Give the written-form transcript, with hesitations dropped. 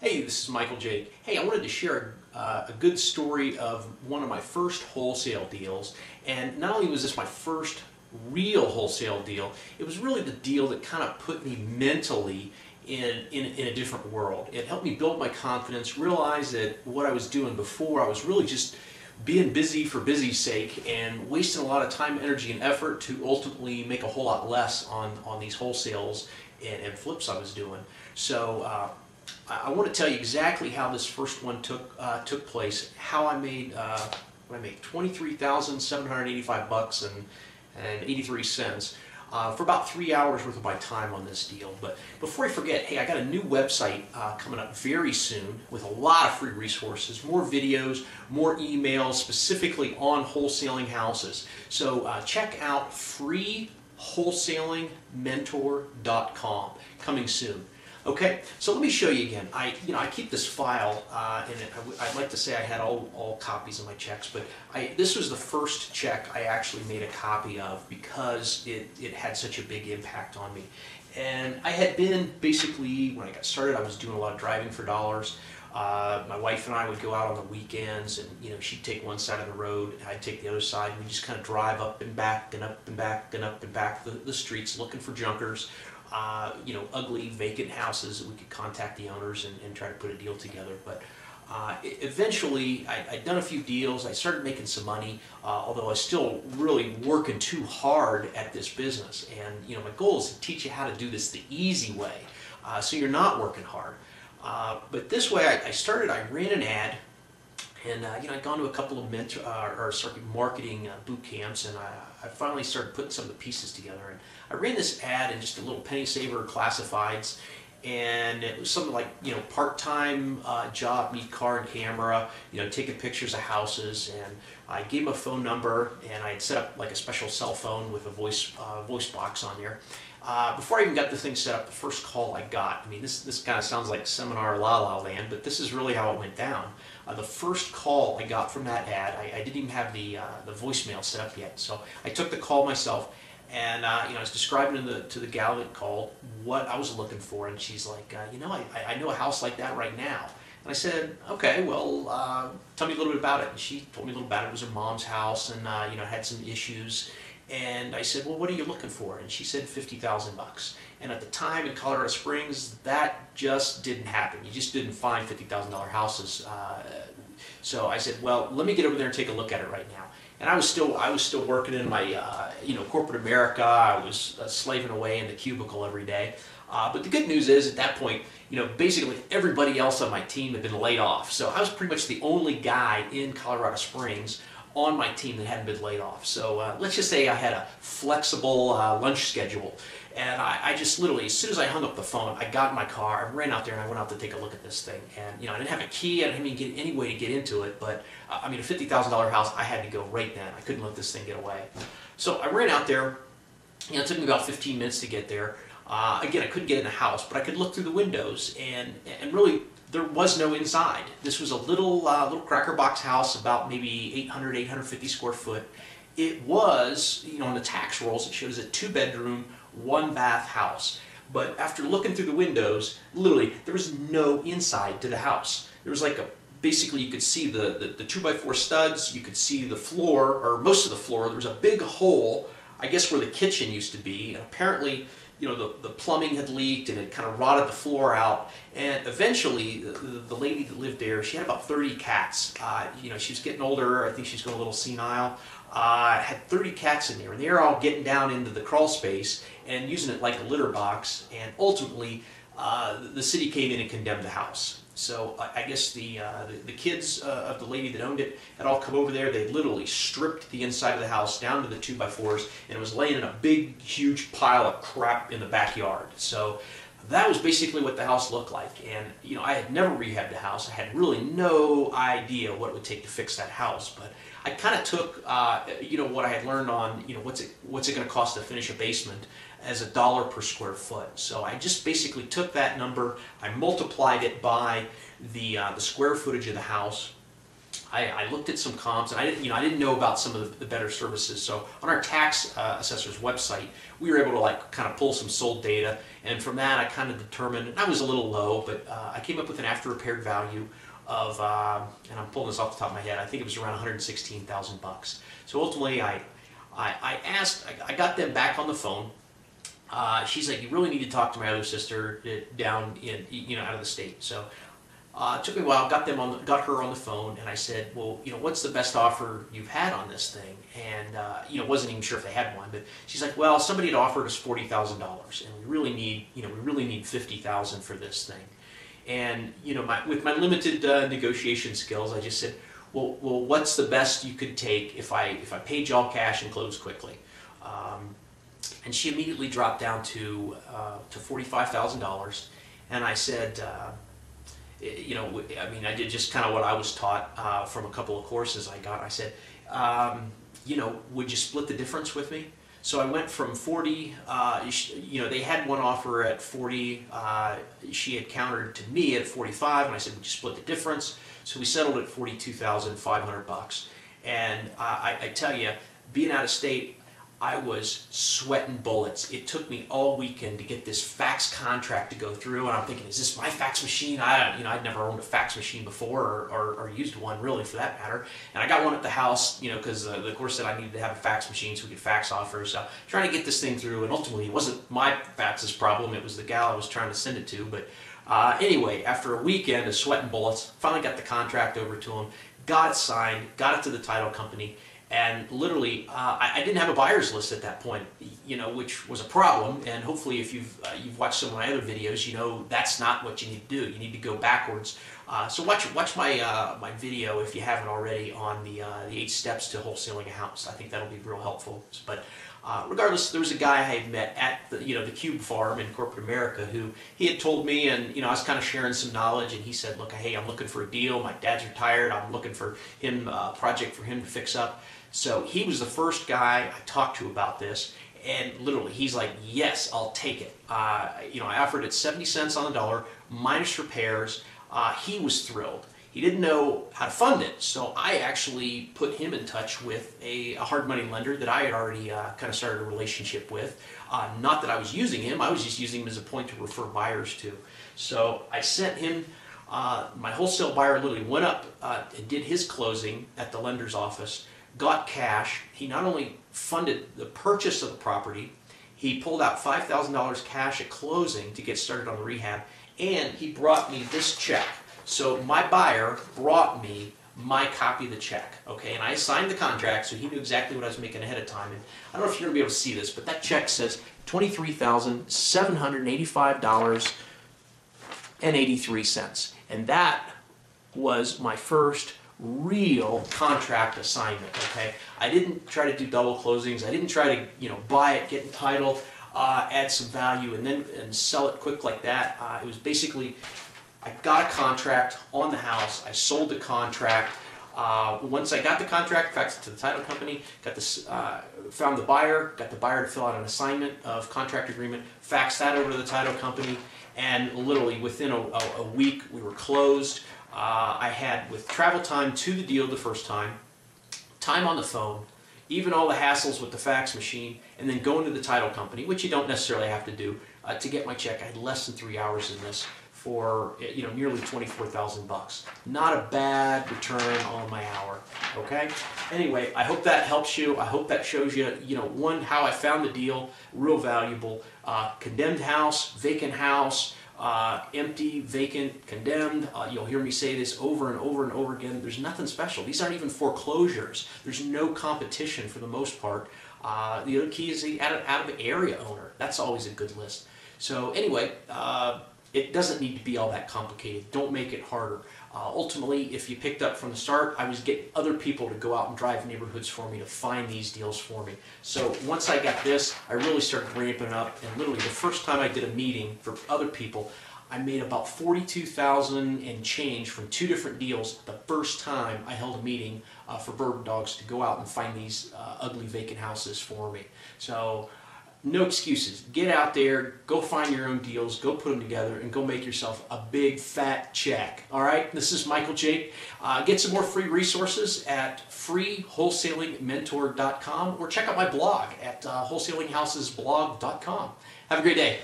Hey, this is Michael Jake. Hey, I wanted to share a good story of one of my first wholesale deals. And not only was this my first real wholesale deal, it was really the deal that kind of put me mentally in a different world. It helped me build my confidence, realize that what I was doing before, I was really just being busy for busy's sake and wasting a lot of time, energy, and effort to ultimately make a whole lot less on these wholesales and flips I was doing. So I want to tell you exactly how this first one took place. How I made $23,785 and 83 cents for about 3 hours worth of my time on this deal. But before I forget, hey, I got a new website coming up very soon with a lot of free resources, more videos, more emails specifically on wholesaling houses. So check out freewholesalingmentor.com, coming soon. Okay, so let me show you again. I keep this file, and I'd like to say I had all copies of my checks, but this was the first check I actually made a copy of because it had such a big impact on me. And I had been basically, when I got started, I was doing a lot of driving for dollars. My wife and I would go out on the weekends, and she'd take one side of the road, and I'd take the other side, and we'd just kind of drive up and back and up and back and up and back the streets looking for junkers. Ugly vacant houses that we could contact the owners and try to put a deal together. But eventually I'd done a few deals. I started making some money, although I was still really working too hard at this business. And my goal is to teach you how to do this the easy way, so you're not working hard. But this way I ran an ad. And I'd gone to a couple of marketing boot camps, and I finally started putting some of the pieces together. And I ran this ad in just a little penny saver classifieds, and it was something like part-time job, need car and camera, taking pictures of houses. And I gave him a phone number, and I had set up like a special cell phone with a voice box on there. Before I even got the thing set up, the first call I got, this kind of sounds like seminar La La Land, but this is really how it went down. The first call I got from that ad, I didn't even have the voicemail set up yet, so I took the call myself, and I was describing to the gal that called what I was looking for, and she's like, I know a house like that right now. And I said, okay, well, tell me a little bit about it. And she told me a little about it. It was her mom's house, and had some issues. And I said, well, what are you looking for? And she said $50,000. And at the time in Colorado Springs, that just didn't happen. You just didn't find $50,000 houses. So I said, well, let me get over there and take a look at it right now. And I was still working in my corporate America. I was slaving away in the cubicle every day. But the good news is, at that point, basically everybody else on my team had been laid off. So I was pretty much the only guy in Colorado Springs on my team that hadn't been laid off. So let's just say I had a flexible lunch schedule. And I just literally, as soon as I hung up the phone, I got in my car, I ran out there, and I went out to take a look at this thing. And I didn't have a key, I didn't even get any way to get into it, but a $50,000 house, I had to go right then. I couldn't let this thing get away. So I ran out there. It took me about 15 minutes to get there. Again, I couldn't get in the house, but I could look through the windows, and really, there was no inside. This was a little cracker box house, about maybe 850 square foot. It was, on the tax rolls, it showed as a 2-bedroom, 1-bath house. But after looking through the windows, literally, there was no inside to the house. There was basically you could see the 2x4 studs, you could see the floor, or most of the floor. There was a big hole, I guess where the kitchen used to be, and apparently the plumbing had leaked and it kind of rotted the floor out. And eventually, the lady that lived there, she had about 30 cats. She was getting older. I think she's going a little senile. Had 30 cats in there, and they were all getting down into the crawl space and using it like a litter box. And ultimately, the city came in and condemned the house. So I guess the kids of the lady that owned it had all come over there. They literally stripped the inside of the house down to the 2x4s, and it was laying in a big, huge pile of crap in the backyard. So that was basically what the house looked like. And I had never rehabbed a house. I had really no idea what it would take to fix that house. But I kind of took what I had learned on what's it going to cost to finish a basement as $1 per square foot. So I just basically took that number, I multiplied it by the square footage of the house. I looked at some comps, and I didn't know about some of the better services. So on our tax assessor's website, we were able to like kind of pull some sold data, and from that I kind of determined, and I was a little low, but I came up with an after repaired value of, and I'm pulling this off the top of my head, I think it was around 116,000 bucks. So ultimately I got them back on the phone. She's like, you really need to talk to my other sister down in, out of the state. So it took me a while, got her on the phone, and I said, well, what's the best offer you've had on this thing? And wasn't even sure if they had one, but she's like, well, somebody had offered us $40,000, and we really need $50,000 for this thing. And with my limited negotiation skills, I just said, well, what's the best you could take if I paid you all cash and closed quickly? And she immediately dropped down to $45,000, and I said, I did just kind of what I was taught from a couple of courses I got. I said, would you split the difference with me? So I went from 40, they had one offer at 40, she had countered to me at 45, and I said, would you split the difference? So we settled at $42,500. And I tell you, being out of state, I was sweating bullets. It took me all weekend to get this fax contract to go through, and I'm thinking, is this my fax machine? I'd never owned a fax machine before, or used one really for that matter. And I got one at the house, because the course said I needed to have a fax machine so we could fax offers. Trying to get this thing through, and ultimately it wasn't my fax's problem, it was the gal I was trying to send it to. But anyway, after a weekend of sweating bullets, finally got the contract over to him, got it signed, got it to the title company. And literally, I didn't have a buyer's list at that point, which was a problem. And hopefully, if you've watched some of my other videos, that's not what you need to do. You need to go backwards. So watch my video if you haven't already on the 8 steps to wholesaling a house. I think that'll be real helpful. But regardless, there was a guy I had met at the Cube Farm in corporate America who he had told me, and I was kind of sharing some knowledge, and he said, look, hey, I'm looking for a deal. My dad's retired. I'm looking for him a project for him to fix up. So he was the first guy I talked to about this, and literally he's like, yes, I'll take it. I offered it 70 cents on the dollar minus repairs. He was thrilled. He didn't know how to fund it, so I actually put him in touch with a hard money lender that I had already kind of started a relationship with. Not that I was using him, I was just using him as a point to refer buyers to. So I sent him, my wholesale buyer literally went up and did his closing at the lender's office, got cash. He not only funded the purchase of the property, he pulled out $5,000 cash at closing to get started on the rehab, and he brought me this check. So my buyer brought me my copy of the check, okay? And I signed the contract, so he knew exactly what I was making ahead of time. And I don't know if you're gonna be able to see this, but that check says $23,785.83. And that was my first real contract assignment, okay? I didn't try to do double closings. I didn't try to, buy it, get entitled, add some value, and sell it quick like that. It was basically, I got a contract on the house. I sold the contract. Once I got the contract, faxed it to the title company, found the buyer, got the buyer to fill out an assignment of contract agreement, faxed that over to the title company, and literally within a week we were closed. I had, with travel time to the deal the first time on the phone, even all the hassles with the fax machine, and then going to the title company, which you don't necessarily have to do, to get my check. I had less than 3 hours in this for nearly 24,000 bucks. Not a bad return on my hour. Okay. Anyway, I hope that helps you. I hope that shows you, one, how I found the deal real valuable. Condemned house, vacant house. Empty, vacant, condemned. You'll hear me say this over and over and over again. There's nothing special. These aren't even foreclosures. There's no competition for the most part. The other key is the out of area owner. That's always a good list. So anyway, it doesn't need to be all that complicated. Don't make it harder. Ultimately, if you picked up from the start, I was getting other people to go out and drive neighborhoods for me to find these deals for me. So once I got this, I really started ramping up, and literally the first time I did a meeting for other people, I made about $42,000 and change from 2 different deals the first time I held a meeting for Bird Dogs to go out and find these ugly vacant houses for me. So no excuses. Get out there, go find your own deals, go put them together, and go make yourself a big fat check. All right, this is Michael Jake. Get some more free resources at freewholesalingmentor.com or check out my blog at wholesalinghousesblog.com. Have a great day.